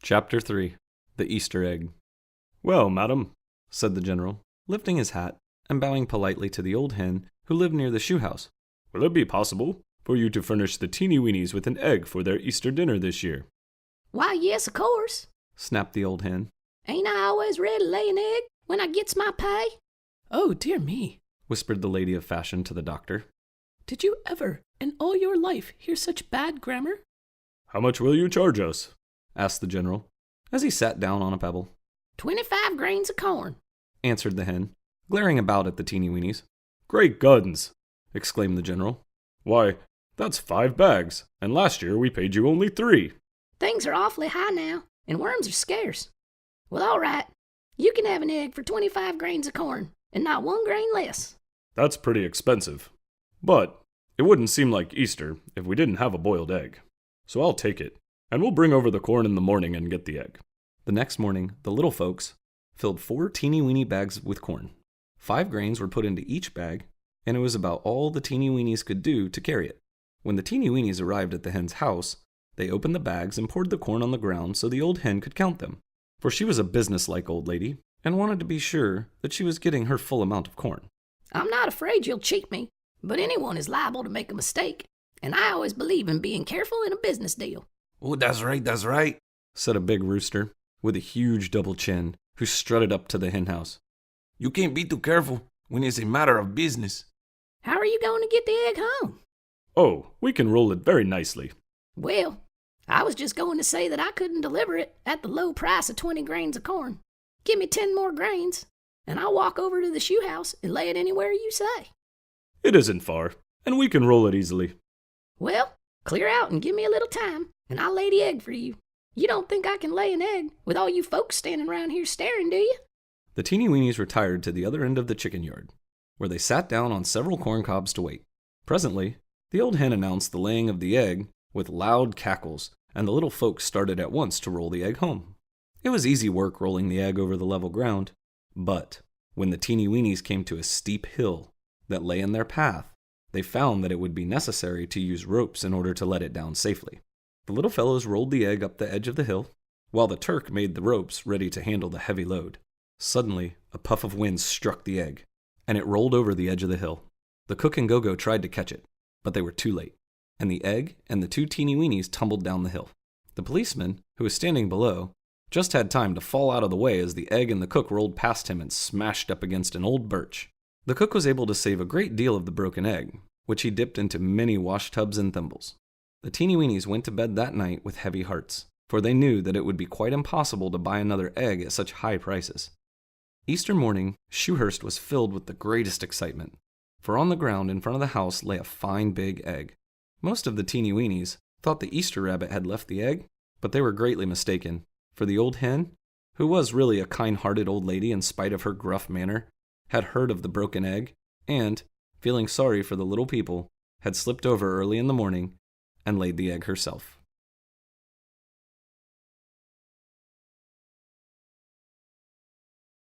Chapter 3. The Easter Egg. "Well, madam," said the general, lifting his hat and bowing politely to the old hen who lived near the shoe house, "will it be possible for you to furnish the Teenie Weenies with an egg for their Easter dinner this year?" Why, yes, of course, snapped the old hen. Ain't I always ready to lay an egg when I gets my pay? "Oh, dear me," whispered the lady of fashion to the doctor. "Did you ever, in all your life, hear such bad grammar?" "How much will you charge us?" asked the general, as he sat down on a pebble. 25 grains of corn, answered the hen, glaring about at the Teenie Weenies. "Great guns!" exclaimed the general. "Why, that's 5 bags, and last year we paid you only 3. Things are awfully high now, and worms are scarce. Well, all right, you can have an egg for 25 grains of corn, and not 1 grain less." "That's pretty expensive. But it wouldn't seem like Easter if we didn't have a boiled egg. So I'll take it, and we'll bring over the corn in the morning and get the egg." The next morning, the little folks filled 4 teeny weeny bags with corn. 5 grains were put into each bag, and it was about all the Teenie Weenies could do to carry it. When the Teenie Weenies arrived at the hen's house, they opened the bags and poured the corn on the ground so the old hen could count them. For she was a businesslike old lady, and wanted to be sure that she was getting her full amount of corn. "I'm not afraid you'll cheat me, but anyone is liable to make a mistake, and I always believe in being careful in a business deal." "Oh, that's right," said a big rooster with a huge double chin who strutted up to the hen house. "You can't be too careful when it's a matter of business." "How are you going to get the egg home?" "Oh, we can roll it very nicely." "Well, I was just going to say that I couldn't deliver it at the low price of 20 grains of corn. Give me 10 more grains, and I'll walk over to the shoe house and lay it anywhere you say." "It isn't far, and we can roll it easily." "Well, clear out and give me a little time, and I'll lay the egg for you. You don't think I can lay an egg with all you folks standing around here staring, do you?" The Teenie Weenies retired to the other end of the chicken yard, where they sat down on several corn cobs to wait. Presently, the old hen announced the laying of the egg with loud cackles, and the little folks started at once to roll the egg home. It was easy work rolling the egg over the level ground, but when the Teenie Weenies came to a steep hill that lay in their path, they found that it would be necessary to use ropes in order to let it down safely. The little fellows rolled the egg up the edge of the hill, while the Turk made the ropes ready to handle the heavy load. Suddenly, a puff of wind struck the egg, and it rolled over the edge of the hill. The cook and Go-Go tried to catch it, but they were too late, and the egg and the 2 Teenie Weenies tumbled down the hill. The policeman, who was standing below, just had time to fall out of the way as the egg and the cook rolled past him and smashed up against an old birch. The cook was able to save a great deal of the broken egg, which he dipped into many wash tubs and thimbles. The Teenie Weenies went to bed that night with heavy hearts, for they knew that it would be quite impossible to buy another egg at such high prices. Easter morning, Shoehurst was filled with the greatest excitement, for on the ground in front of the house lay a fine big egg. Most of the Teenie Weenies thought the Easter rabbit had left the egg, but they were greatly mistaken, for the old hen, who was really a kind-hearted old lady in spite of her gruff manner, had heard of the broken egg, and, feeling sorry for the little people, had slipped over early in the morning and laid the egg herself.